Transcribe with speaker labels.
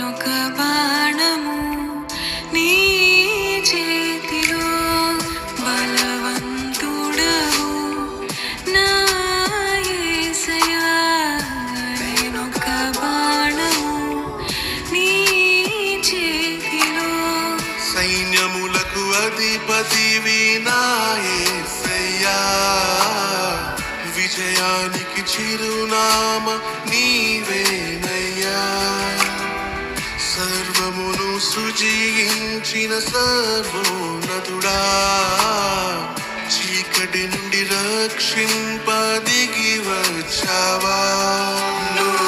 Speaker 1: నేనొక బాణము నీ చేతిలో బలవంతుడవు నా యేసయ్యా. నేనొక బాణము నీ చేతిలో
Speaker 2: సైన్యములకు అధిపతివి నా యేసయ్యా. విజయానికి చిరునామ నీవేనయ్యా. సర్వమును సృజించిన సర్వోన్నతుడా, చీకటి నుండి రక్షింప దిగి వచ్చావా. నువ్వు